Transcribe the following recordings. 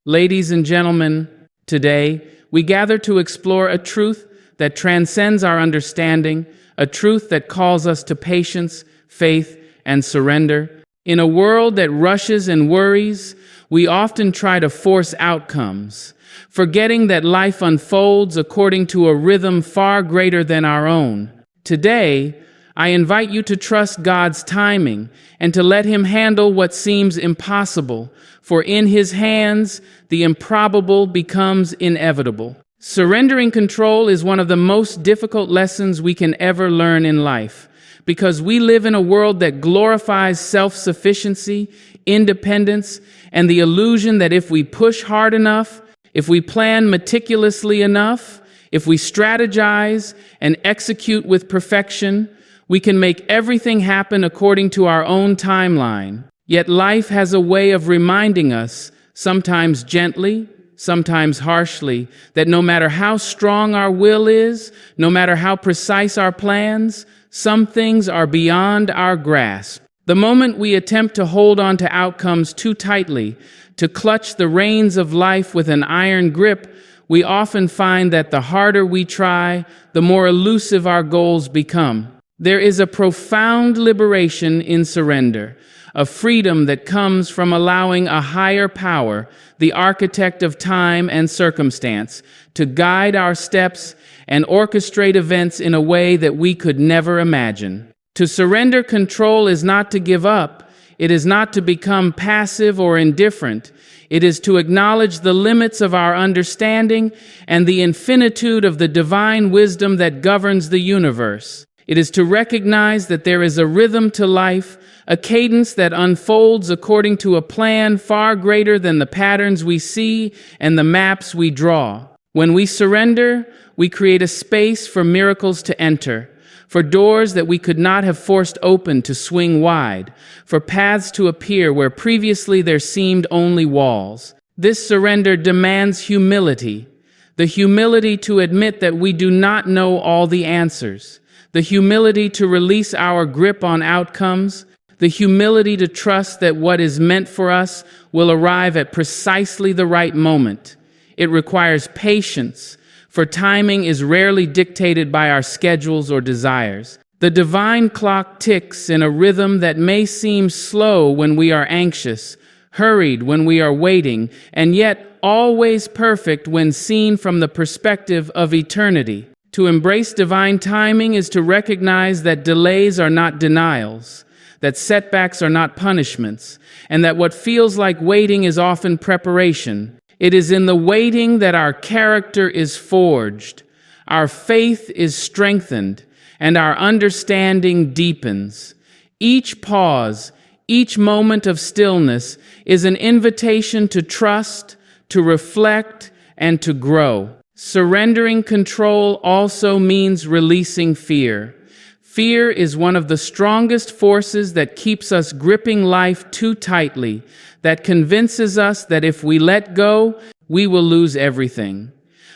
Ladies and gentlemen, today we gather to explore a truth that transcends our understanding, a truth that calls us to patience, faith, and surrender. In a world that rushes and worries, we often try to force outcomes, forgetting that life unfolds according to a rhythm far greater than our own. Today, I invite you to trust God's timing and to let Him handle what seems impossible, for in His hands, the improbable becomes inevitable. Surrendering control is one of the most difficult lessons we can ever learn in life, because we live in a world that glorifies self-sufficiency, independence, and the illusion that if we push hard enough, if we plan meticulously enough, if we strategize and execute with perfection, we can make everything happen according to our own timeline. Yet life has a way of reminding us, sometimes gently, sometimes harshly, that no matter how strong our will is, no matter how precise our plans, some things are beyond our grasp. The moment we attempt to hold on to outcomes too tightly, to clutch the reins of life with an iron grip, we often find that the harder we try, the more elusive our goals become. There is a profound liberation in surrender, a freedom that comes from allowing a higher power, the architect of time and circumstance, to guide our steps and orchestrate events in a way that we could never imagine. To surrender control is not to give up. It is not to become passive or indifferent. It is to acknowledge the limits of our understanding and the infinitude of the divine wisdom that governs the universe. It is to recognize that there is a rhythm to life, a cadence that unfolds according to a plan far greater than the patterns we see and the maps we draw. When we surrender, we create a space for miracles to enter, for doors that we could not have forced open to swing wide, for paths to appear where previously there seemed only walls. This surrender demands humility, the humility to admit that we do not know all the answers, the humility to release our grip on outcomes, the humility to trust that what is meant for us will arrive at precisely the right moment. It requires patience, for timing is rarely dictated by our schedules or desires. The divine clock ticks in a rhythm that may seem slow when we are anxious, hurried when we are waiting, and yet always perfect when seen from the perspective of eternity. To embrace divine timing is to recognize that delays are not denials, that setbacks are not punishments, and that what feels like waiting is often preparation. It is in the waiting that our character is forged, our faith is strengthened, and our understanding deepens. Each pause, each moment of stillness is an invitation to trust, to reflect, and to grow. Surrendering control also means releasing fear. Fear is one of the strongest forces that keeps us gripping life too tightly, that convinces us that if we let go, we will lose everything.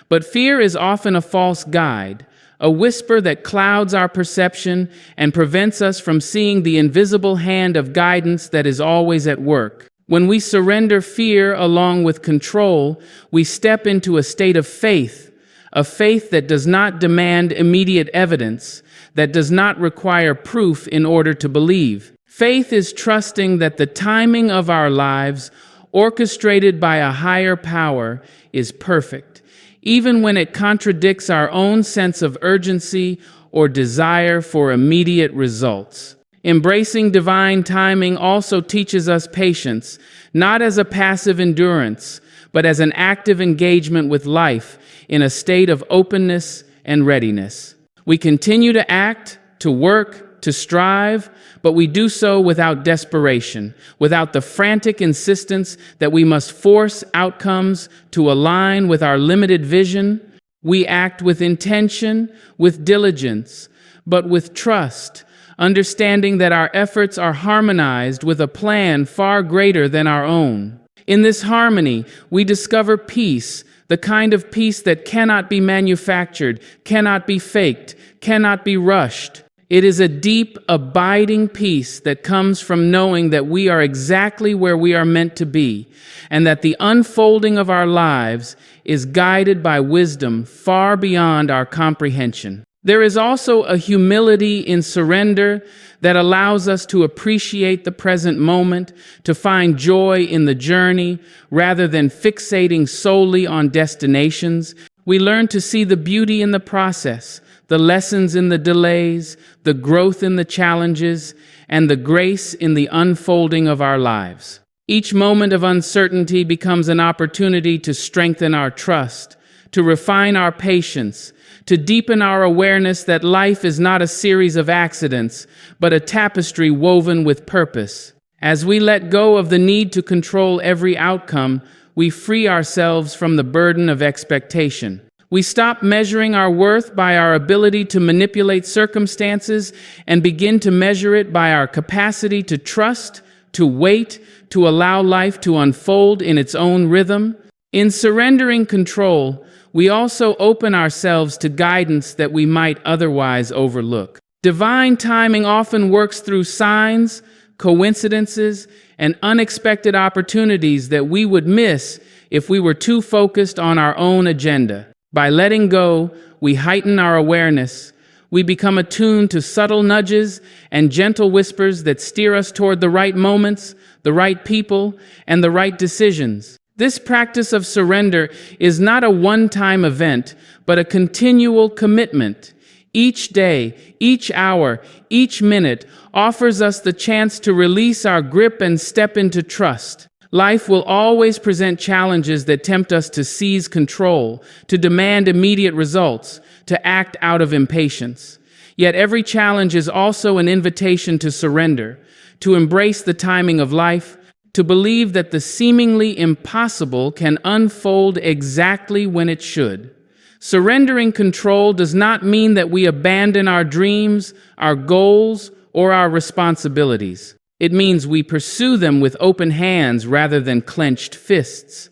But fear is often a false guide, a whisper that clouds our perception and prevents us from seeing the invisible hand of guidance that is always at work. When we surrender fear along with control, we step into a state of faith, a faith that does not demand immediate evidence, that does not require proof in order to believe. Faith is trusting that the timing of our lives, orchestrated by a higher power, is perfect, even when it contradicts our own sense of urgency or desire for immediate results. Embracing divine timing also teaches us patience, not as a passive endurance, but as an active engagement with life in a state of openness and readiness. We continue to act, to work, to strive, but we do so without desperation, without the frantic insistence that we must force outcomes to align with our limited vision. We act with intention, with diligence, but with trust, understanding that our efforts are harmonized with a plan far greater than our own. In this harmony, we discover peace, the kind of peace that cannot be manufactured, cannot be faked, cannot be rushed. It is a deep, abiding peace that comes from knowing that we are exactly where we are meant to be, and that the unfolding of our lives is guided by wisdom far beyond our comprehension. There is also a humility in surrender that allows us to appreciate the present moment, to find joy in the journey rather than fixating solely on destinations. We learn to see the beauty in the process, the lessons in the delays, the growth in the challenges, and the grace in the unfolding of our lives. Each moment of uncertainty becomes an opportunity to strengthen our trust, to refine our patience, to deepen our awareness that life is not a series of accidents, but a tapestry woven with purpose. As we let go of the need to control every outcome, we free ourselves from the burden of expectation. We stop measuring our worth by our ability to manipulate circumstances and begin to measure it by our capacity to trust, to wait, to allow life to unfold in its own rhythm. In surrendering control, we also open ourselves to guidance that we might otherwise overlook. Divine timing often works through signs, coincidences, and unexpected opportunities that we would miss if we were too focused on our own agenda. By letting go, we heighten our awareness. We become attuned to subtle nudges and gentle whispers that steer us toward the right moments, the right people, and the right decisions. This practice of surrender is not a one-time event, but a continual commitment. Each day, each hour, each minute offers us the chance to release our grip and step into trust. Life will always present challenges that tempt us to seize control, to demand immediate results, to act out of impatience. Yet every challenge is also an invitation to surrender, to embrace the timing of life, to believe that the seemingly impossible can unfold exactly when it should. Surrendering control does not mean that we abandon our dreams, our goals, or our responsibilities. It means we pursue them with open hands rather than clenched fists.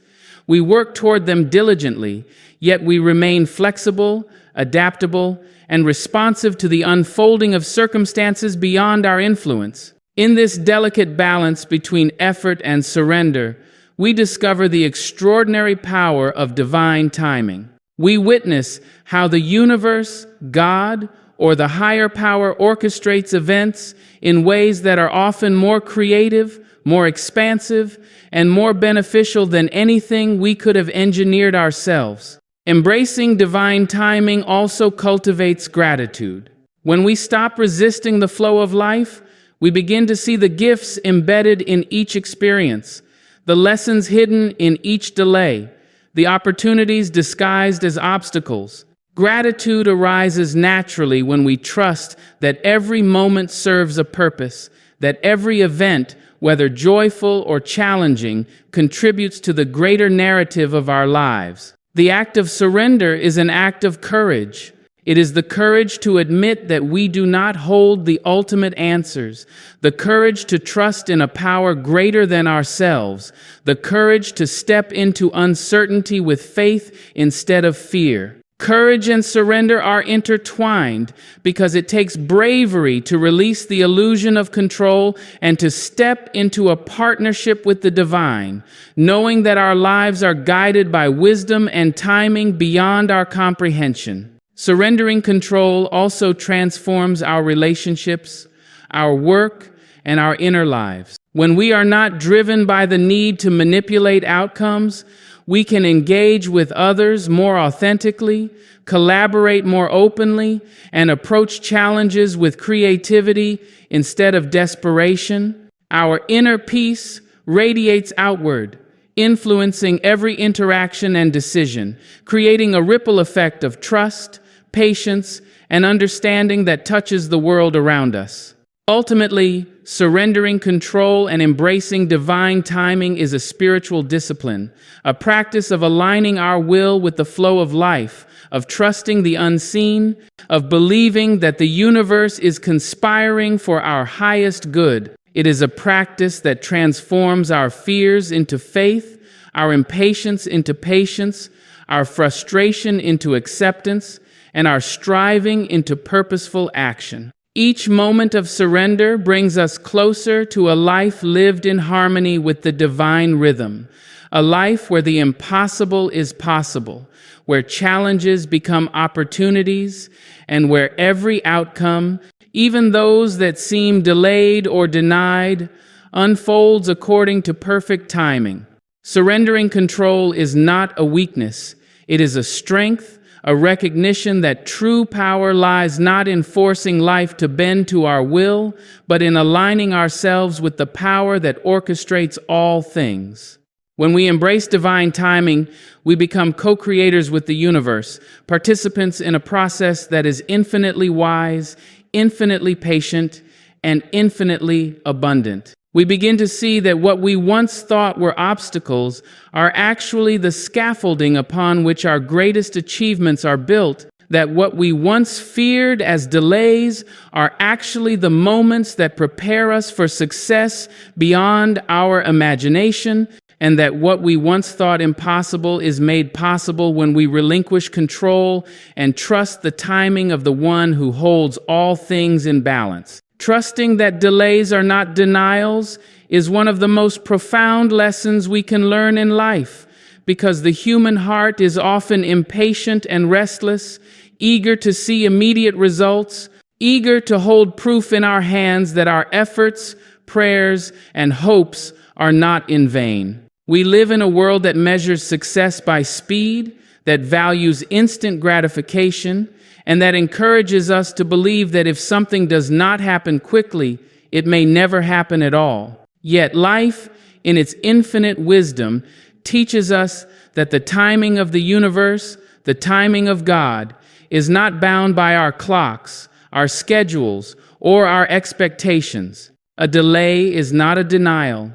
We work toward them diligently, yet we remain flexible, adaptable, and responsive to the unfolding of circumstances beyond our influence. In this delicate balance between effort and surrender, we discover the extraordinary power of divine timing. We witness how the universe, God, or the higher power orchestrates events in ways that are often more creative, more expansive, and more beneficial than anything we could have engineered ourselves. Embracing divine timing also cultivates gratitude. When we stop resisting the flow of life, we begin to see the gifts embedded in each experience, the lessons hidden in each delay, the opportunities disguised as obstacles. Gratitude arises naturally when we trust that every moment serves a purpose, that every event, whether joyful or challenging, contributes to the greater narrative of our lives. The act of surrender is an act of courage. It is the courage to admit that we do not hold the ultimate answers, the courage to trust in a power greater than ourselves, the courage to step into uncertainty with faith instead of fear. Courage and surrender are intertwined because it takes bravery to release the illusion of control and to step into a partnership with the divine, knowing that our lives are guided by wisdom and timing beyond our comprehension. Surrendering control also transforms our relationships, our work, and our inner lives. When we are not driven by the need to manipulate outcomes, we can engage with others more authentically, collaborate more openly, and approach challenges with creativity instead of desperation. Our inner peace radiates outward, influencing every interaction and decision, creating a ripple effect of trust, patience, and understanding that touches the world around us. Ultimately, surrendering control and embracing divine timing is a spiritual discipline, a practice of aligning our will with the flow of life, of trusting the unseen, of believing that the universe is conspiring for our highest good. It is a practice that transforms our fears into faith, our impatience into patience, our frustration into acceptance, and our striving into purposeful action. Each moment of surrender brings us closer to a life lived in harmony with the divine rhythm, a life where the impossible is possible, where challenges become opportunities, and where every outcome, even those that seem delayed or denied, unfolds according to perfect timing. Surrendering control is not a weakness, it is a strength, a recognition that true power lies not in forcing life to bend to our will, but in aligning ourselves with the power that orchestrates all things. When we embrace divine timing, we become co-creators with the universe, participants in a process that is infinitely wise, infinitely patient, and infinitely abundant. We begin to see that what we once thought were obstacles are actually the scaffolding upon which our greatest achievements are built, that what we once feared as delays are actually the moments that prepare us for success beyond our imagination, and that what we once thought impossible is made possible when we relinquish control and trust the timing of the one who holds all things in balance. Trusting that delays are not denials is one of the most profound lessons we can learn in life, because the human heart is often impatient and restless, eager to see immediate results, eager to hold proof in our hands that our efforts, prayers, and hopes are not in vain. We live in a world that measures success by speed, that values instant gratification, and that encourages us to believe that if something does not happen quickly, it may never happen at all. Yet life, in its infinite wisdom, teaches us that the timing of the universe, the timing of God, is not bound by our clocks, our schedules, or our expectations. A delay is not a denial.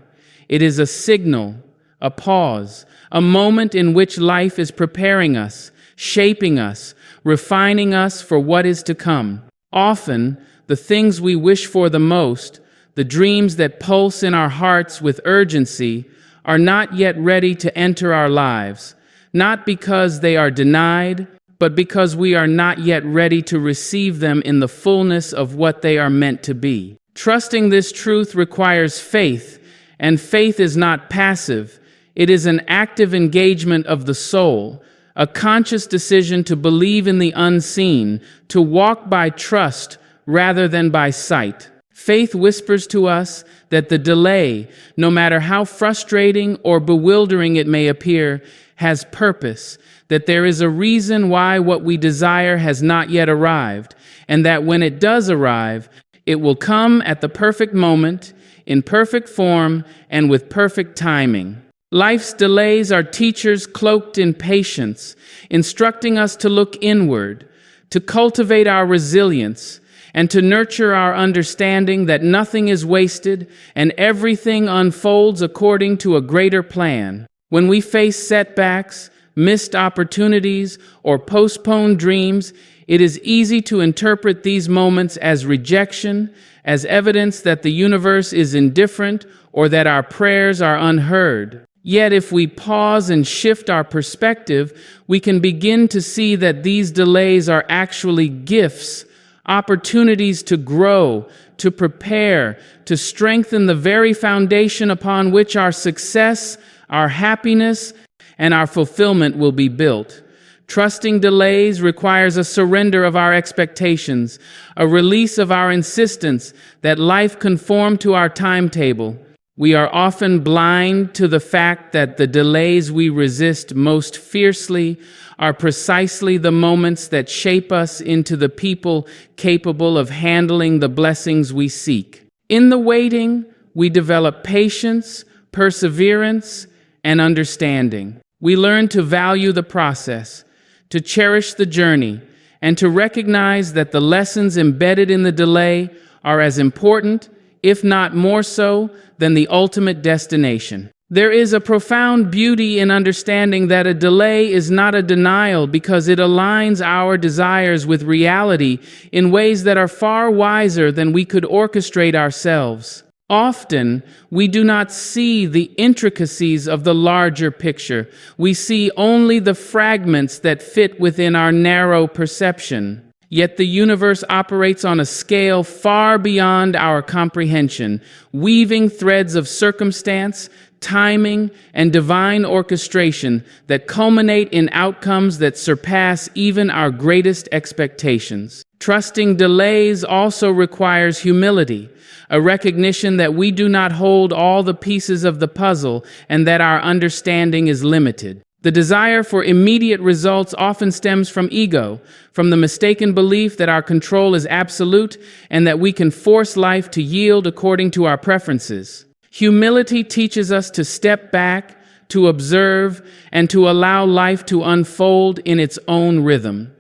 It is a signal, a pause, a moment in which life is preparing us, shaping us, refining us for what is to come. Often, the things we wish for the most, the dreams that pulse in our hearts with urgency, are not yet ready to enter our lives, not because they are denied, but because we are not yet ready to receive them in the fullness of what they are meant to be. Trusting this truth requires faith, and faith is not passive. It is an active engagement of the soul, a conscious decision to believe in the unseen, to walk by trust rather than by sight. Faith whispers to us that the delay, no matter how frustrating or bewildering it may appear, has purpose, that there is a reason why what we desire has not yet arrived, and that when it does arrive, it will come at the perfect moment, in perfect form, and with perfect timing. Life's delays are teachers cloaked in patience, instructing us to look inward, to cultivate our resilience, and to nurture our understanding that nothing is wasted and everything unfolds according to a greater plan. When we face setbacks, missed opportunities, or postponed dreams, it is easy to interpret these moments as rejection, as evidence that the universe is indifferent or that our prayers are unheard. Yet if we pause and shift our perspective, we can begin to see that these delays are actually gifts, opportunities to grow, to prepare, to strengthen the very foundation upon which our success, our happiness, and our fulfillment will be built. Trusting delays requires a surrender of our expectations, a release of our insistence that life conform to our timetable. We are often blind to the fact that the delays we resist most fiercely are precisely the moments that shape us into the people capable of handling the blessings we seek. In the waiting, we develop patience, perseverance, and understanding. We learn to value the process, to cherish the journey, and to recognize that the lessons embedded in the delay are as important, if not more so, than the ultimate destination. There is a profound beauty in understanding that a delay is not a denial because it aligns our desires with reality in ways that are far wiser than we could orchestrate ourselves. Often, we do not see the intricacies of the larger picture. We see only the fragments that fit within our narrow perception. Yet the universe operates on a scale far beyond our comprehension, weaving threads of circumstance, timing, and divine orchestration that culminate in outcomes that surpass even our greatest expectations. Trusting delays also requires humility, a recognition that we do not hold all the pieces of the puzzle and that our understanding is limited. The desire for immediate results often stems from ego, from the mistaken belief that our control is absolute and that we can force life to yield according to our preferences. Humility teaches us to step back, to observe, and to allow life to unfold in its own rhythm.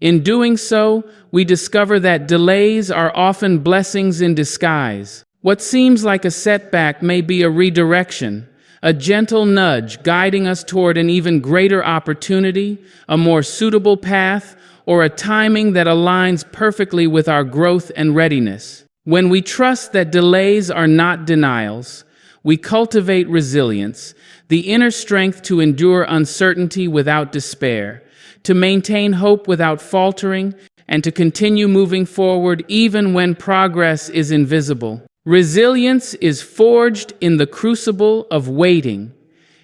In doing so, we discover that delays are often blessings in disguise. What seems like a setback may be a redirection, a gentle nudge guiding us toward an even greater opportunity, a more suitable path, or a timing that aligns perfectly with our growth and readiness. When we trust that delays are not denials, we cultivate resilience, the inner strength to endure uncertainty without despair, to maintain hope without faltering, and to continue moving forward even when progress is invisible. Resilience is forged in the crucible of waiting,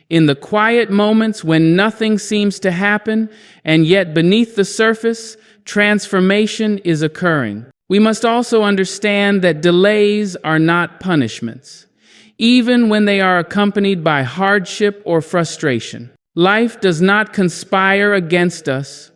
in the quiet moments when nothing seems to happen, and yet beneath the surface, transformation is occurring. We must also understand that delays are not punishments, even when they are accompanied by hardship or frustration. Life does not conspire against us.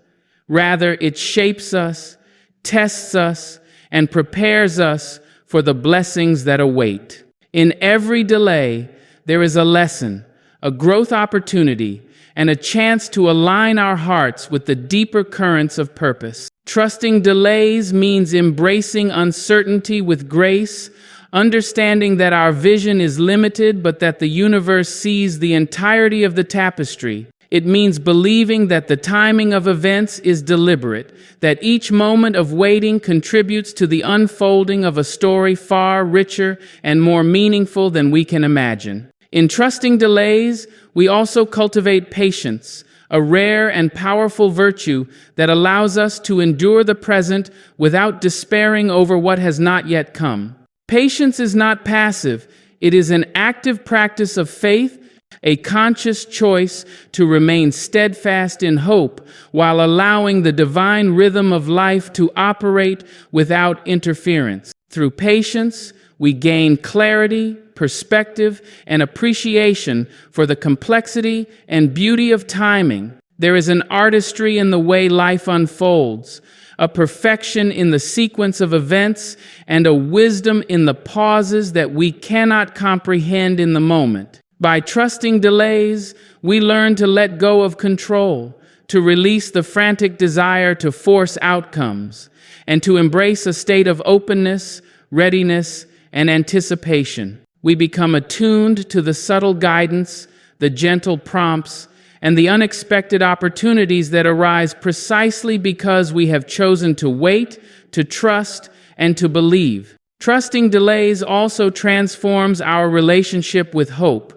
Rather, it shapes us, tests us, and prepares us for the blessings that await. In every delay, there is a lesson, a growth opportunity, and a chance to align our hearts with the deeper currents of purpose. Trusting delays means embracing uncertainty with grace, understanding that our vision is limited but that the universe sees the entirety of the tapestry. It means believing that the timing of events is deliberate, that each moment of waiting contributes to the unfolding of a story far richer and more meaningful than we can imagine. In trusting delays, we also cultivate patience, a rare and powerful virtue that allows us to endure the present without despairing over what has not yet come. Patience is not passive, it is an active practice of faith, a conscious choice to remain steadfast in hope while allowing the divine rhythm of life to operate without interference. Through patience, we gain clarity, perspective, and appreciation for the complexity and beauty of timing. There is an artistry in the way life unfolds, a perfection in the sequence of events, and a wisdom in the pauses that we cannot comprehend in the moment. By trusting delays, we learn to let go of control, to release the frantic desire to force outcomes, and to embrace a state of openness, readiness, and anticipation. We become attuned to the subtle guidance, the gentle prompts, and the unexpected opportunities that arise precisely because we have chosen to wait, to trust, and to believe. Trusting delays also transforms our relationship with hope.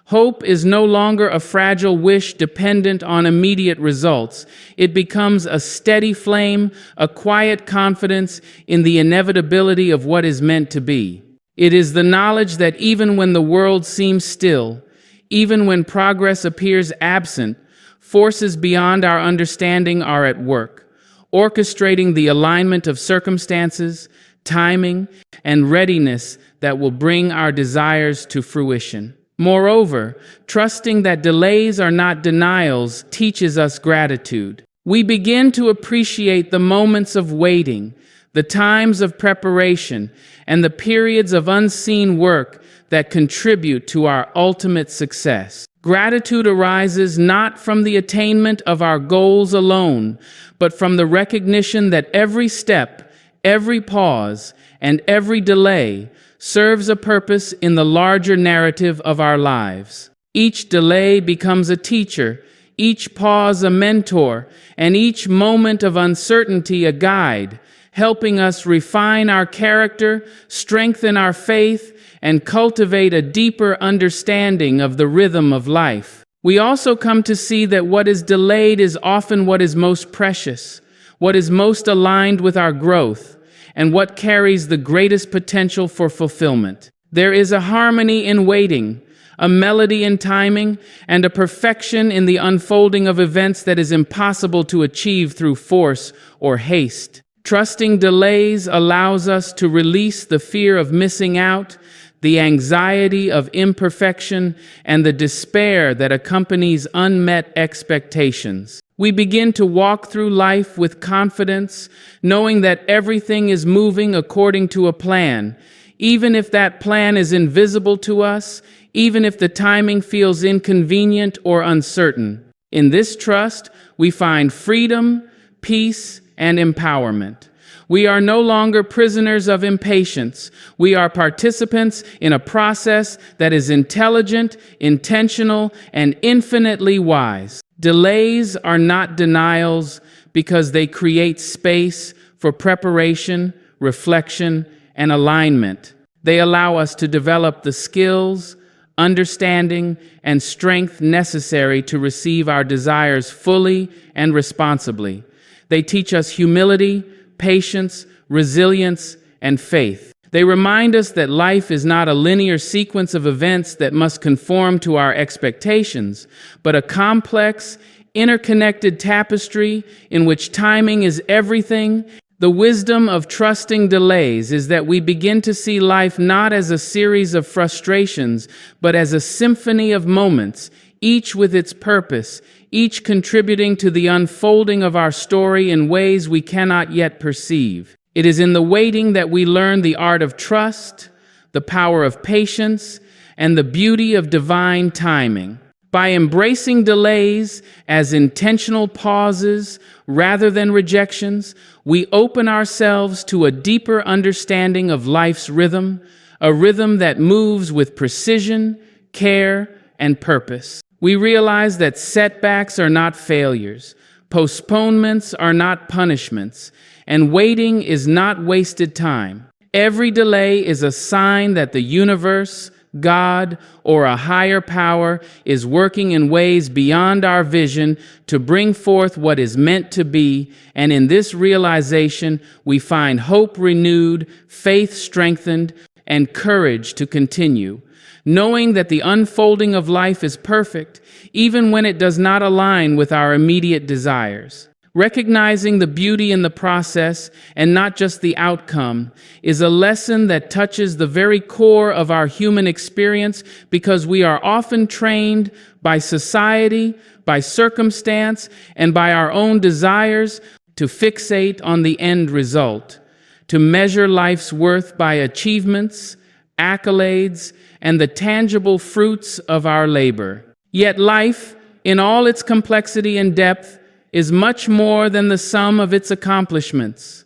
Hope is no longer a fragile wish dependent on immediate results. It becomes a steady flame, a quiet confidence in the inevitability of what is meant to be. It is the knowledge that even when the world seems still, even when progress appears absent, forces beyond our understanding are at work, orchestrating the alignment of circumstances, timing, and readiness that will bring our desires to fruition. Moreover, trusting that delays are not denials teaches us gratitude. We begin to appreciate the moments of waiting, the times of preparation, and the periods of unseen work that contribute to our ultimate success. Gratitude arises not from the attainment of our goals alone, but from the recognition that every step, every pause, and every delay serves a purpose in the larger narrative of our lives. Each delay becomes a teacher, each pause a mentor, and each moment of uncertainty a guide, helping us refine our character, strengthen our faith, and cultivate a deeper understanding of the rhythm of life. We also come to see that what is delayed is often what is most precious. what is most aligned with our growth, and what carries the greatest potential for fulfillment. There is a harmony in waiting, a melody in timing, and a perfection in the unfolding of events that is impossible to achieve through force or haste. Trusting delays allows us to release the fear of missing out, the anxiety of imperfection, and the despair that accompanies unmet expectations. We begin to walk through life with confidence, knowing that everything is moving according to a plan, even if that plan is invisible to us, even if the timing feels inconvenient or uncertain. In this trust, we find freedom, peace, and empowerment. We are no longer prisoners of impatience. We are participants in a process that is intelligent, intentional, and infinitely wise. Delays are not denials because they create space for preparation, reflection, and alignment. They allow us to develop the skills, understanding, and strength necessary to receive our desires fully and responsibly. They teach us humility, patience, resilience, and faith. They remind us that life is not a linear sequence of events that must conform to our expectations, but a complex, interconnected tapestry in which timing is everything. The wisdom of trusting delays is that we begin to see life not as a series of frustrations, but as a symphony of moments, each with its purpose, each contributing to the unfolding of our story in ways we cannot yet perceive. It is in the waiting that we learn the art of trust, the power of patience, and the beauty of divine timing. By embracing delays as intentional pauses rather than rejections, we open ourselves to a deeper understanding of life's rhythm, a rhythm that moves with precision, care, and purpose. We realize that setbacks are not failures, postponements are not punishments, and waiting is not wasted time. Every delay is a sign that the universe, God, or a higher power is working in ways beyond our vision to bring forth what is meant to be, and in this realization, we find hope renewed, faith strengthened, and courage to continue. Knowing that the unfolding of life is perfect, even when it does not align with our immediate desires. Recognizing the beauty in the process and not just the outcome is a lesson that touches the very core of our human experience because we are often trained by society, by circumstance, and by our own desires to fixate on the end result, to measure life's worth by achievements, accolades, and the tangible fruits of our labor. Yet life, in all its complexity and depth, is much more than the sum of its accomplishments.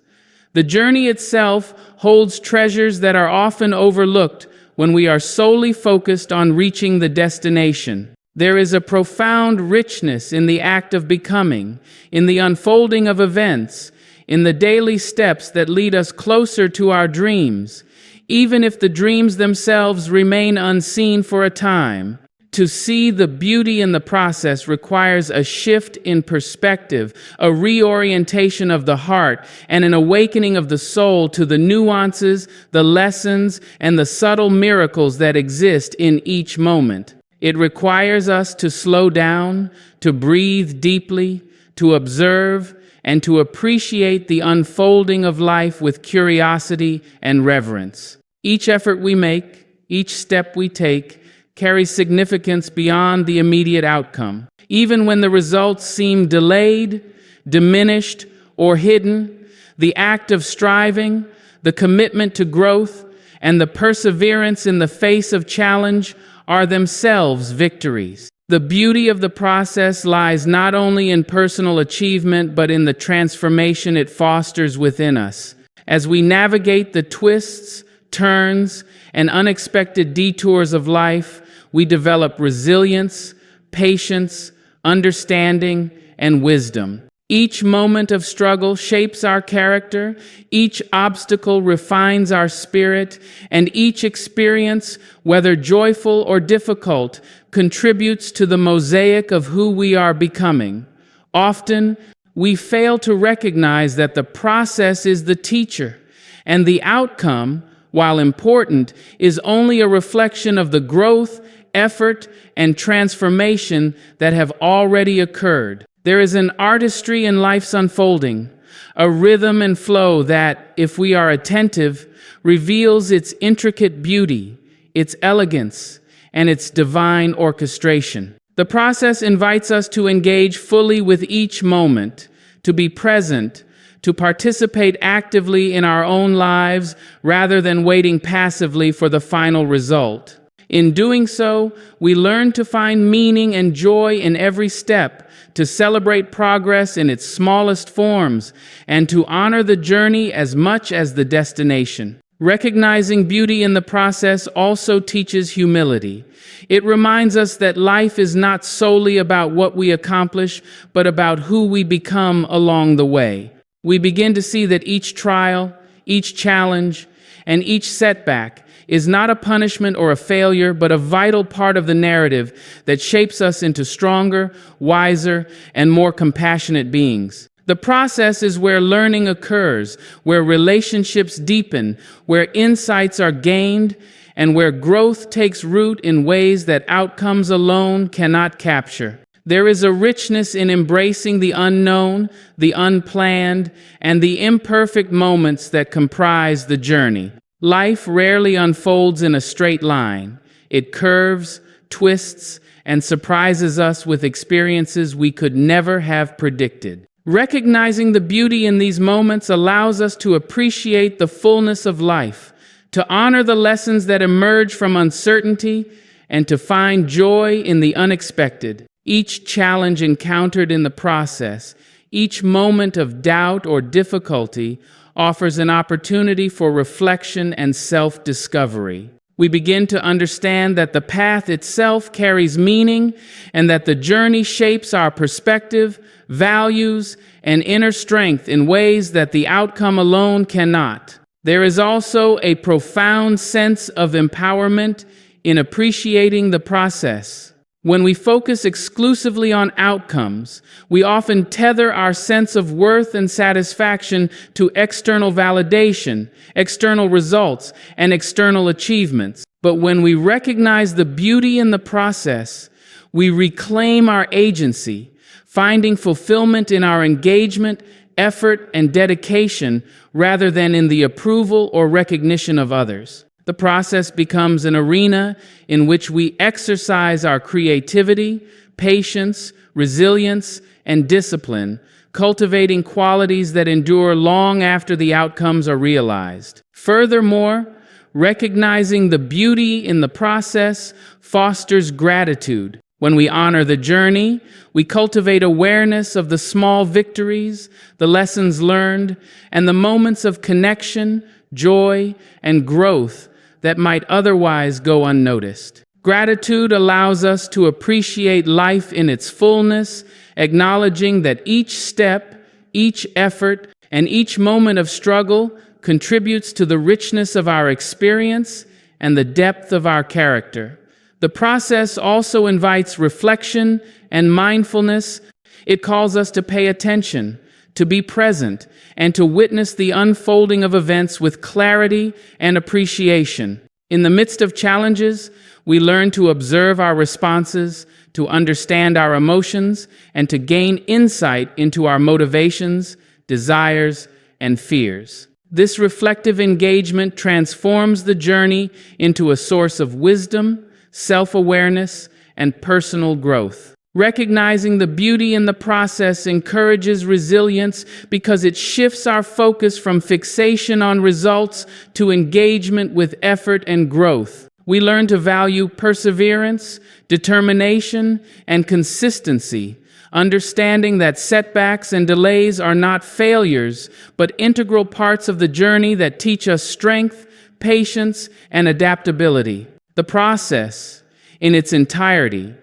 The journey itself holds treasures that are often overlooked when we are solely focused on reaching the destination. There is a profound richness in the act of becoming, in the unfolding of events, in the daily steps that lead us closer to our dreams, even if the dreams themselves remain unseen for a time. To see the beauty in the process requires a shift in perspective, a reorientation of the heart, and an awakening of the soul to the nuances, the lessons, and the subtle miracles that exist in each moment. It requires us to slow down, to breathe deeply, to observe, and to appreciate the unfolding of life with curiosity and reverence. Each effort we make, each step we take, carries significance beyond the immediate outcome. Even when the results seem delayed, diminished, or hidden, the act of striving, the commitment to growth, and the perseverance in the face of challenge are themselves victories. The beauty of the process lies not only in personal achievement, but in the transformation it fosters within us. As we navigate the twists, turns, and unexpected detours of life, we develop resilience, patience, understanding, and wisdom. Each moment of struggle shapes our character, each obstacle refines our spirit, and each experience, whether joyful or difficult, contributes to the mosaic of who we are becoming. Often, we fail to recognize that the process is the teacher, and the outcome, while important, is only a reflection of the growth, effort, and transformation that have already occurred. There is an artistry in life's unfolding, a rhythm and flow that, if we are attentive, reveals its intricate beauty, its elegance, and its divine orchestration. The process invites us to engage fully with each moment, to be present, to participate actively in our own lives rather than waiting passively for the final result. In doing so, we learn to find meaning and joy in every step, to celebrate progress in its smallest forms, and to honor the journey as much as the destination. Recognizing beauty in the process also teaches humility. It reminds us that life is not solely about what we accomplish, but about who we become along the way. We begin to see that each trial, each challenge, and each setback is not a punishment or a failure, but a vital part of the narrative that shapes us into stronger, wiser, and more compassionate beings. The process is where learning occurs, where relationships deepen, where insights are gained, and where growth takes root in ways that outcomes alone cannot capture. There is a richness in embracing the unknown, the unplanned, and the imperfect moments that comprise the journey. Life rarely unfolds in a straight line. It curves, twists, and surprises us with experiences we could never have predicted. Recognizing the beauty in these moments allows us to appreciate the fullness of life, to honor the lessons that emerge from uncertainty, and to find joy in the unexpected. Each challenge encountered in the process, each moment of doubt or difficulty, offers an opportunity for reflection and self-discovery. We begin to understand that the path itself carries meaning and that the journey shapes our perspective, values, and inner strength in ways that the outcome alone cannot. There is also a profound sense of empowerment in appreciating the process. When we focus exclusively on outcomes, we often tether our sense of worth and satisfaction to external validation, external results, and external achievements. But when we recognize the beauty in the process, we reclaim our agency, finding fulfillment in our engagement, effort, and dedication rather than in the approval or recognition of others. The process becomes an arena in which we exercise our creativity, patience, resilience, and discipline, cultivating qualities that endure long after the outcomes are realized. Furthermore, recognizing the beauty in the process fosters gratitude. When we honor the journey, we cultivate awareness of the small victories, the lessons learned, and the moments of connection, joy, and growth that might otherwise go unnoticed. Gratitude allows us to appreciate life in its fullness, acknowledging that each step, each effort, and each moment of struggle contributes to the richness of our experience and the depth of our character. The process also invites reflection and mindfulness. It calls us to pay attention, to be present, and to witness the unfolding of events with clarity and appreciation. In the midst of challenges, we learn to observe our responses, to understand our emotions, and to gain insight into our motivations, desires, and fears. This reflective engagement transforms the journey into a source of wisdom, self-awareness, and personal growth. Recognizing the beauty in the process encourages resilience because it shifts our focus from fixation on results to engagement with effort and growth. We learn to value perseverance, determination, and consistency, understanding that setbacks and delays are not failures, but integral parts of the journey that teach us strength, patience, and adaptability. The process, in its entirety,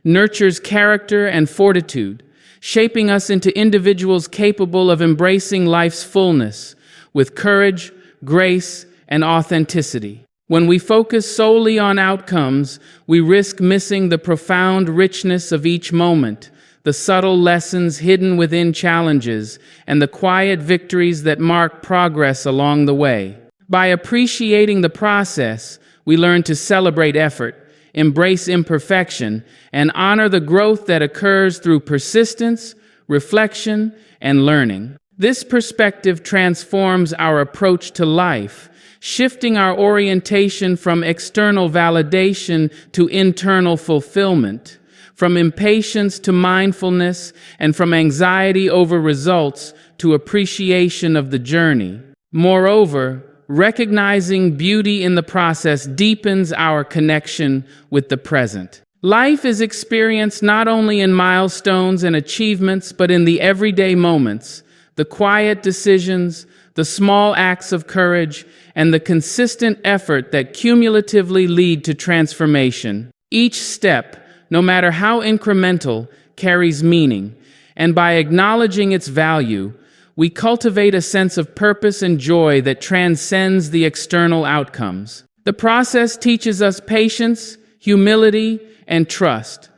nurtures character and fortitude, shaping us into individuals capable of embracing life's fullness with courage, grace, and authenticity. When we focus solely on outcomes, we risk missing the profound richness of each moment, the subtle lessons hidden within challenges, and the quiet victories that mark progress along the way. By appreciating the process, we learn to celebrate effort, embrace imperfection, and honor the growth that occurs through persistence, reflection, and learning. This perspective transforms our approach to life, shifting our orientation from external validation to internal fulfillment, from impatience to mindfulness, and from anxiety over results to appreciation of the journey. Moreover, recognizing beauty in the process deepens our connection with the present. Life is experienced not only in milestones and achievements, but in the everyday moments, the quiet decisions, the small acts of courage, and the consistent effort that cumulatively lead to transformation. Each step, no matter how incremental, carries meaning, and by acknowledging its value, we cultivate a sense of purpose and joy that transcends the external outcomes. The process teaches us patience, humility, and trust.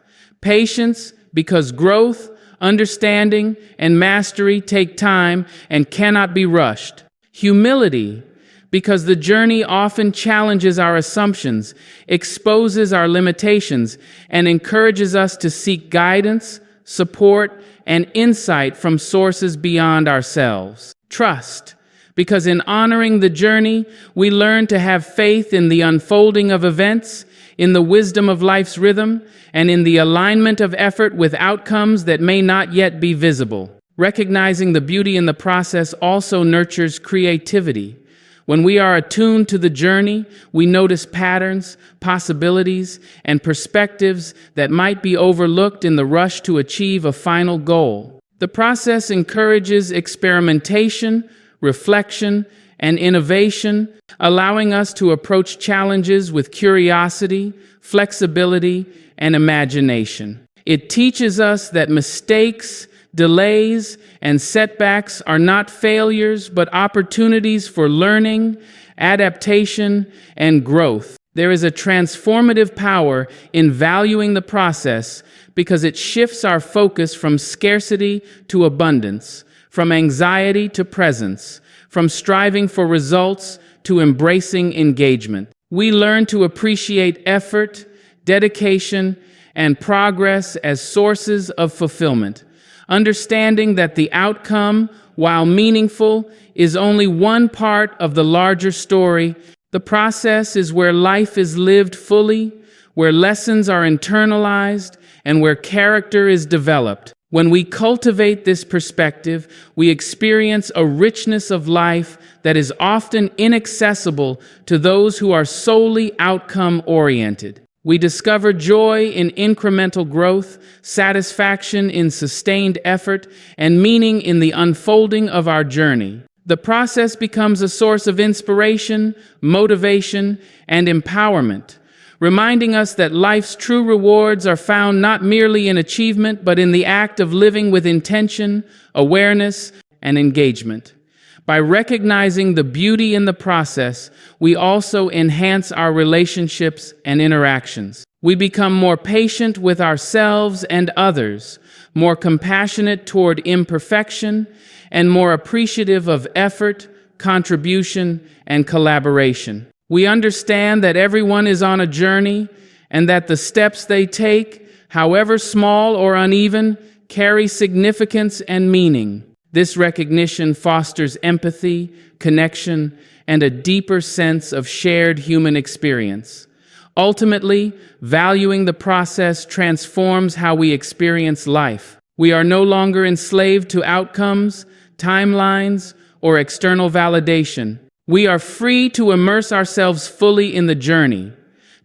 Patience because growth, understanding, and mastery take time and cannot be rushed. Humility because the journey often challenges our assumptions, exposes our limitations, and encourages us to seek guidance, support, and insight from sources beyond ourselves. Trust, because in honoring the journey, we learn to have faith in the unfolding of events, in the wisdom of life's rhythm, and in the alignment of effort with outcomes that may not yet be visible. Recognizing the beauty in the process also nurtures creativity. When we are attuned to the journey, we notice patterns, possibilities, and perspectives that might be overlooked in the rush to achieve a final goal. The process encourages experimentation, reflection, and innovation, allowing us to approach challenges with curiosity, flexibility, and imagination. It teaches us that mistakes, delays, and setbacks are not failures, but opportunities for learning, adaptation, and growth. There is a transformative power in valuing the process because it shifts our focus from scarcity to abundance, from anxiety to presence, from striving for results to embracing engagement. We learn to appreciate effort, dedication, and progress as sources of fulfillment, understanding that the outcome, while meaningful, is only one part of the larger story. The process is where life is lived fully, where lessons are internalized, and where character is developed. When we cultivate this perspective, we experience a richness of life that is often inaccessible to those who are solely outcome-oriented. We discover joy in incremental growth, satisfaction in sustained effort, and meaning in the unfolding of our journey. The process becomes a source of inspiration, motivation, and empowerment, reminding us that life's true rewards are found not merely in achievement, but in the act of living with intention, awareness, and engagement. By recognizing the beauty in the process, we also enhance our relationships and interactions. We become more patient with ourselves and others, more compassionate toward imperfection, and more appreciative of effort, contribution, and collaboration. We understand that everyone is on a journey and that the steps they take, however small or uneven, carry significance and meaning. This recognition fosters empathy, connection, and a deeper sense of shared human experience. Ultimately, valuing the process transforms how we experience life. We are no longer enslaved to outcomes, timelines, or external validation. We are free to immerse ourselves fully in the journey,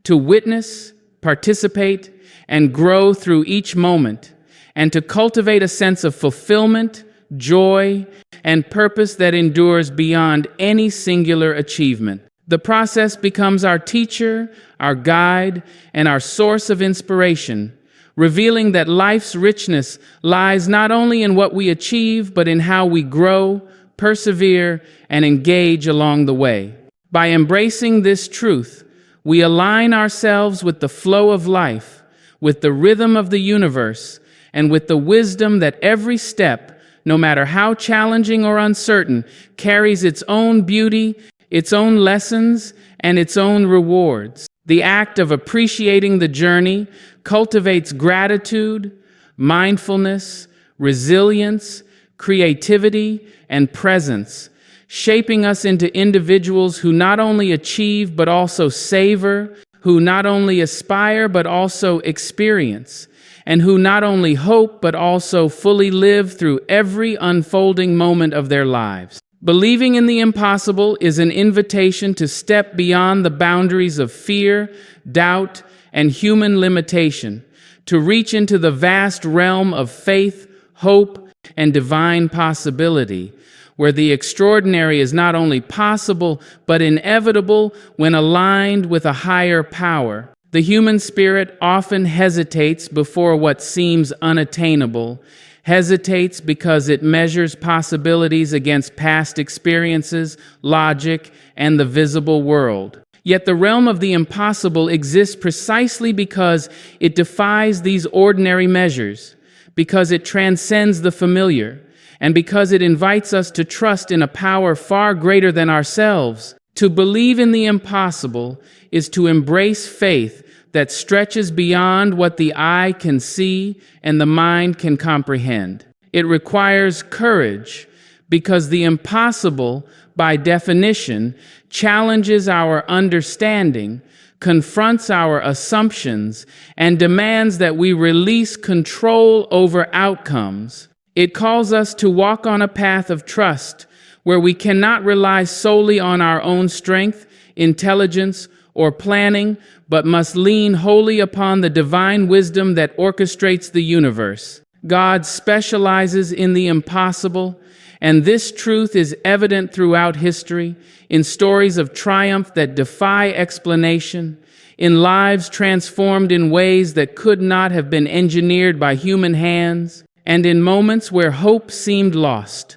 to witness, participate, and grow through each moment, and to cultivate a sense of fulfillment, joy, and purpose that endures beyond any singular achievement. The process becomes our teacher, our guide, and our source of inspiration, revealing that life's richness lies not only in what we achieve, but in how we grow, persevere, and engage along the way. By embracing this truth, we align ourselves with the flow of life, with the rhythm of the universe, and with the wisdom that every step, no matter how challenging or uncertain, carries its own beauty, its own lessons, and its own rewards. The act of appreciating the journey cultivates gratitude, mindfulness, resilience, creativity, and presence, shaping us into individuals who not only achieve but also savor, who not only aspire but also experience, and who not only hope but also fully live through every unfolding moment of their lives. Believing in the impossible is an invitation to step beyond the boundaries of fear, doubt, and human limitation, to reach into the vast realm of faith, hope, and divine possibility, where the extraordinary is not only possible but inevitable when aligned with a higher power. The human spirit often hesitates before what seems unattainable, hesitates because it measures possibilities against past experiences, logic, and the visible world. Yet the realm of the impossible exists precisely because it defies these ordinary measures, because it transcends the familiar, and because it invites us to trust in a power far greater than ourselves. To believe in the impossible is to embrace faith that stretches beyond what the eye can see and the mind can comprehend. It requires courage because the impossible, by definition, challenges our understanding, confronts our assumptions, and demands that we release control over outcomes. It calls us to walk on a path of trust where we cannot rely solely on our own strength, intelligence, or planning, but must lean wholly upon the divine wisdom that orchestrates the universe. God specializes in the impossible, and this truth is evident throughout history, in stories of triumph that defy explanation, in lives transformed in ways that could not have been engineered by human hands, and in moments where hope seemed lost,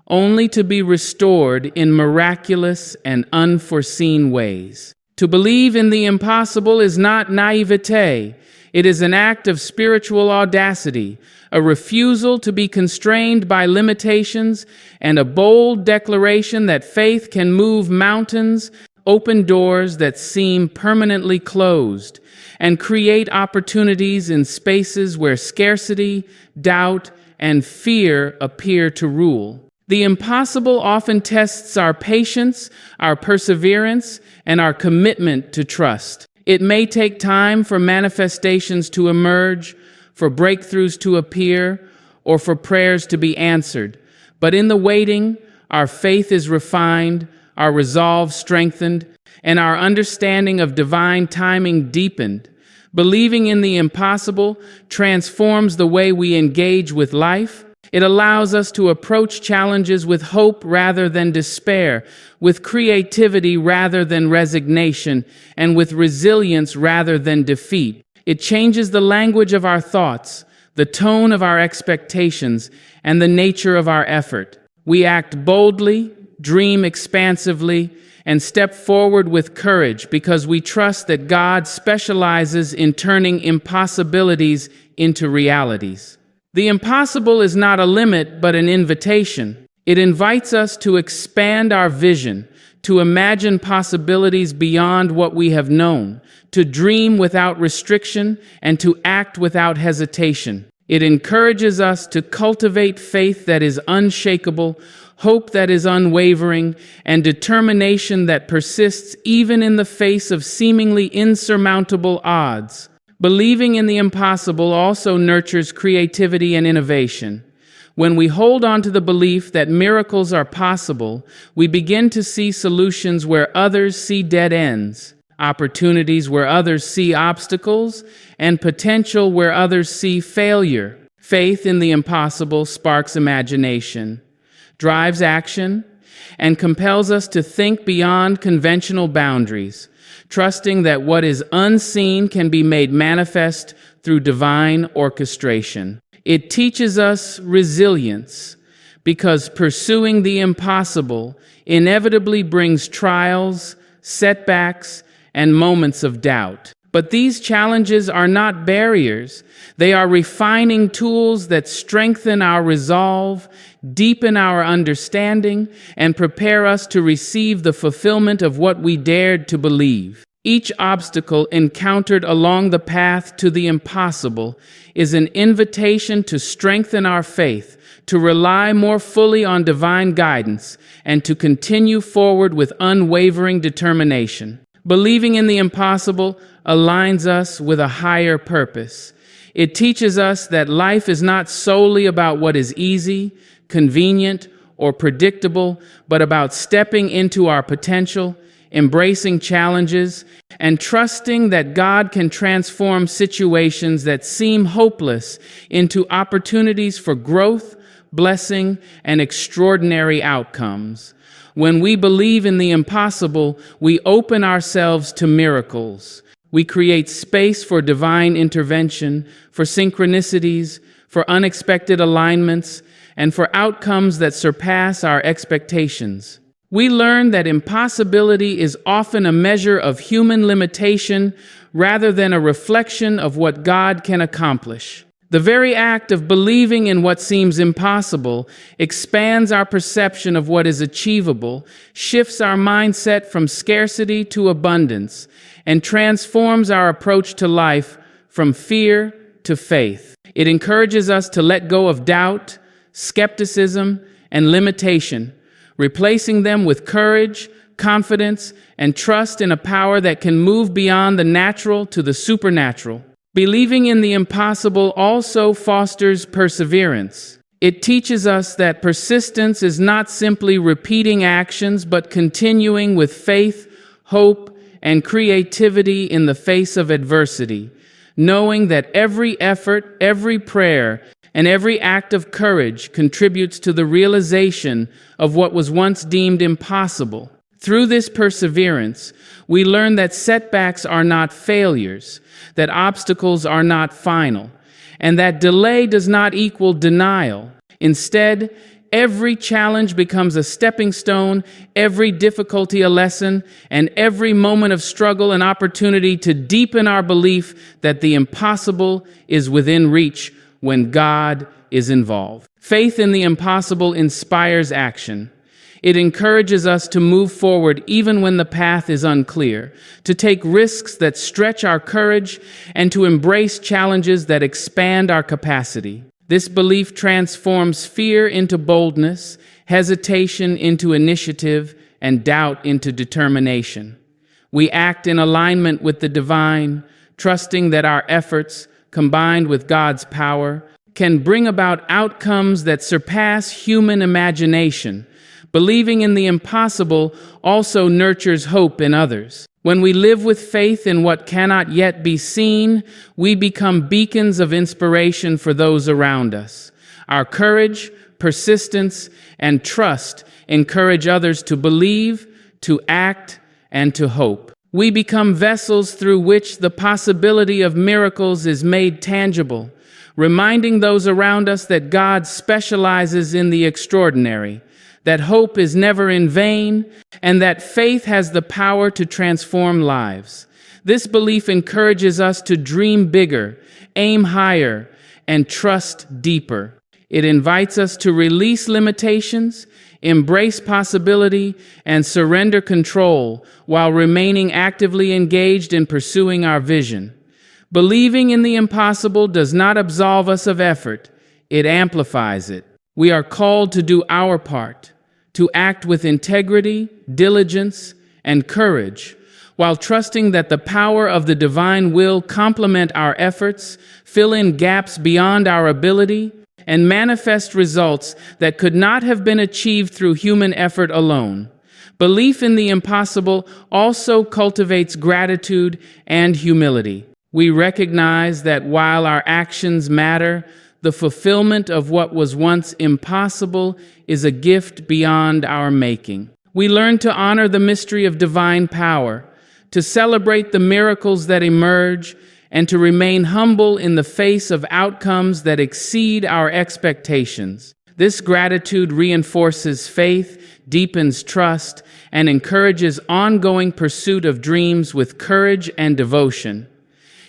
only to be restored in miraculous and unforeseen ways. To believe in the impossible is not naivete. It is an act of spiritual audacity, a refusal to be constrained by limitations, and a bold declaration that faith can move mountains, open doors that seem permanently closed, and create opportunities in spaces where scarcity, doubt, and fear appear to rule. The impossible often tests our patience, our perseverance, and our commitment to trust. It may take time for manifestations to emerge, for breakthroughs to appear, or for prayers to be answered. But in the waiting, our faith is refined, our resolve strengthened, and our understanding of divine timing deepened. Believing in the impossible transforms the way we engage with life. It allows us to approach challenges with hope rather than despair, with creativity rather than resignation, and with resilience rather than defeat. It changes the language of our thoughts, the tone of our expectations, and the nature of our effort. We act boldly, dream expansively, and step forward with courage because we trust that God specializes in turning impossibilities into realities. The impossible is not a limit, but an invitation. It invites us to expand our vision, to imagine possibilities beyond what we have known, to dream without restriction, and to act without hesitation. It encourages us to cultivate faith that is unshakable, hope that is unwavering, and determination that persists even in the face of seemingly insurmountable odds. Believing in the impossible also nurtures creativity and innovation. When we hold on to the belief that miracles are possible, we begin to see solutions where others see dead ends, opportunities where others see obstacles, and potential where others see failure. Faith in the impossible sparks imagination, drives action, and compels us to think beyond conventional boundaries, trusting that what is unseen can be made manifest through divine orchestration. It teaches us resilience because pursuing the impossible inevitably brings trials, setbacks, and moments of doubt. But these challenges are not barriers. They are refining tools that strengthen our resolve, deepen our understanding, and prepare us to receive the fulfillment of what we dared to believe. Each obstacle encountered along the path to the impossible is an invitation to strengthen our faith, to rely more fully on divine guidance, and to continue forward with unwavering determination. Believing in the impossible aligns us with a higher purpose. It teaches us that life is not solely about what is easy, convenient, or predictable, but about stepping into our potential, embracing challenges, and trusting that God can transform situations that seem hopeless into opportunities for growth, blessing, and extraordinary outcomes. When we believe in the impossible, we open ourselves to miracles. We create space for divine intervention, for synchronicities, for unexpected alignments, and for outcomes that surpass our expectations. We learn that impossibility is often a measure of human limitation rather than a reflection of what God can accomplish. The very act of believing in what seems impossible expands our perception of what is achievable, shifts our mindset from scarcity to abundance, and transforms our approach to life from fear to faith. It encourages us to let go of doubt, skepticism, and limitation, replacing them with courage, confidence, and trust in a power that can move beyond the natural to the supernatural. Believing in the impossible also fosters perseverance. It teaches us that persistence is not simply repeating actions, but continuing with faith, hope, and creativity in the face of adversity, knowing that every effort, every prayer, and every act of courage contributes to the realization of what was once deemed impossible. Through this perseverance, we learn that setbacks are not failures, that obstacles are not final, and that delay does not equal denial. Instead, every challenge becomes a stepping stone, every difficulty a lesson, and every moment of struggle an opportunity to deepen our belief that the impossible is within reach when God is involved. Faith in the impossible inspires action. It encourages us to move forward even when the path is unclear, to take risks that stretch our courage, and to embrace challenges that expand our capacity. This belief transforms fear into boldness, hesitation into initiative, and doubt into determination. We act in alignment with the divine, trusting that our efforts, combined with God's power, can bring about outcomes that surpass human imagination. Believing in the impossible also nurtures hope in others. When we live with faith in what cannot yet be seen, we become beacons of inspiration for those around us. Our courage, persistence, and trust encourage others to believe, to act, and to hope. We become vessels through which the possibility of miracles is made tangible, reminding those around us that God specializes in the extraordinary, that hope is never in vain, and that faith has the power to transform lives. This belief encourages us to dream bigger, aim higher, and trust deeper. It invites us to release limitations, embrace possibility, and surrender control while remaining actively engaged in pursuing our vision. Believing in the impossible does not absolve us of effort, it amplifies it. We are called to do our part, to act with integrity, diligence, and courage, while trusting that the power of the divine will complement our efforts, fill in gaps beyond our ability, and manifest results that could not have been achieved through human effort alone. Belief in the impossible also cultivates gratitude and humility. We recognize that while our actions matter, the fulfillment of what was once impossible is a gift beyond our making. We learn to honor the mystery of divine power, to celebrate the miracles that emerge, and to remain humble in the face of outcomes that exceed our expectations. This gratitude reinforces faith, deepens trust, and encourages ongoing pursuit of dreams with courage and devotion.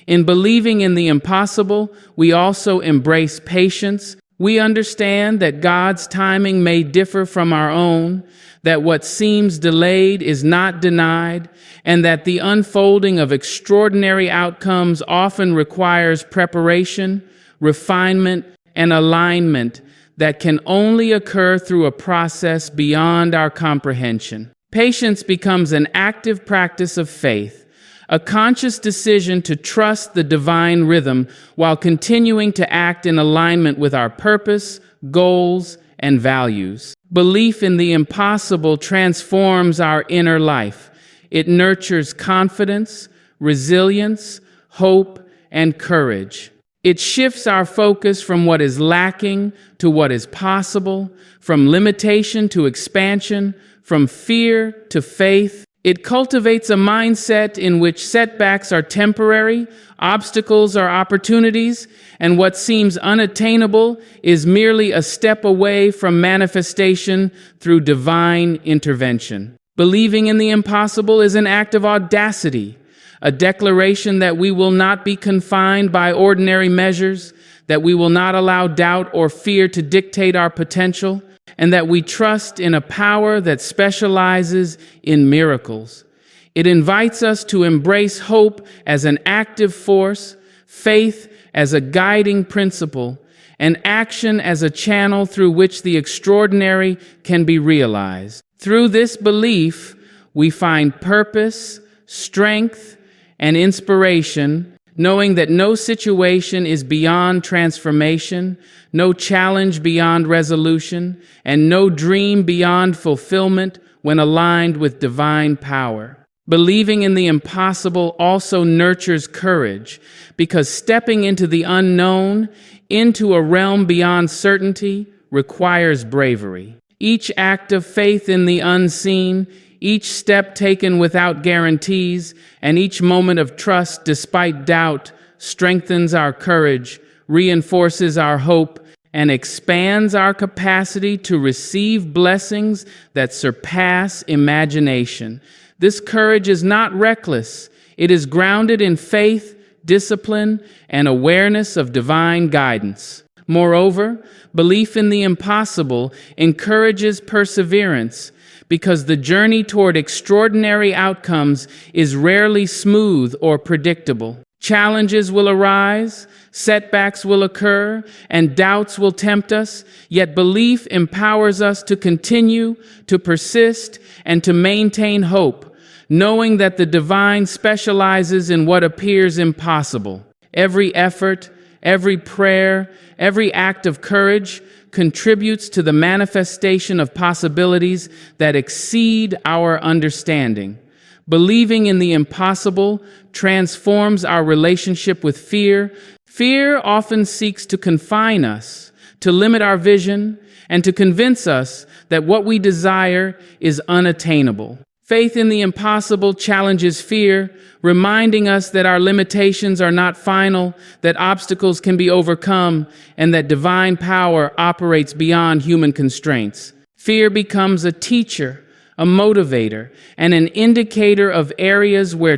In believing in the impossible, we also embrace patience. We understand that God's timing may differ from our own, that what seems delayed is not denied, and that the unfolding of extraordinary outcomes often requires preparation, refinement, and alignment that can only occur through a process beyond our comprehension. Patience becomes an active practice of faith, a conscious decision to trust the divine rhythm while continuing to act in alignment with our purpose, goals, and values. Belief in the impossible transforms our inner life. It nurtures confidence, resilience, hope, and courage. It shifts our focus from what is lacking to what is possible, from limitation to expansion, from fear to faith. It cultivates a mindset in which setbacks are temporary, obstacles are opportunities, and what seems unattainable is merely a step away from manifestation through divine intervention. Believing in the impossible is an act of audacity, a declaration that we will not be confined by ordinary measures, that we will not allow doubt or fear to dictate our potential, and that we trust in a power that specializes in miracles. It invites us to embrace hope as an active force, faith as a guiding principle, and action as a channel through which the extraordinary can be realized. Through this belief, we find purpose, strength, and inspiration, knowing that no situation is beyond transformation, no challenge beyond resolution, and no dream beyond fulfillment when aligned with divine power. Believing in the impossible also nurtures courage, because stepping into the unknown, into a realm beyond certainty, requires bravery. Each act of faith in the unseen, each step taken without guarantees, and each moment of trust despite doubt strengthens our courage, reinforces our hope, and expands our capacity to receive blessings that surpass imagination. This courage is not reckless. It is grounded in faith, discipline, and awareness of divine guidance. Moreover, belief in the impossible encourages perseverance, because the journey toward extraordinary outcomes is rarely smooth or predictable. Challenges will arise, setbacks will occur, and doubts will tempt us, yet belief empowers us to continue, to persist, and to maintain hope, knowing that the divine specializes in what appears impossible. Every effort, every prayer, every act of courage contributes to the manifestation of possibilities that exceed our understanding. Believing in the impossible transforms our relationship with fear. Fear often seeks to confine us, to limit our vision, and to convince us that what we desire is unattainable. Faith in the impossible challenges fear, reminding us that our limitations are not final, that obstacles can be overcome, and that divine power operates beyond human constraints. Fear becomes a teacher, a motivator, and an indicator of areas where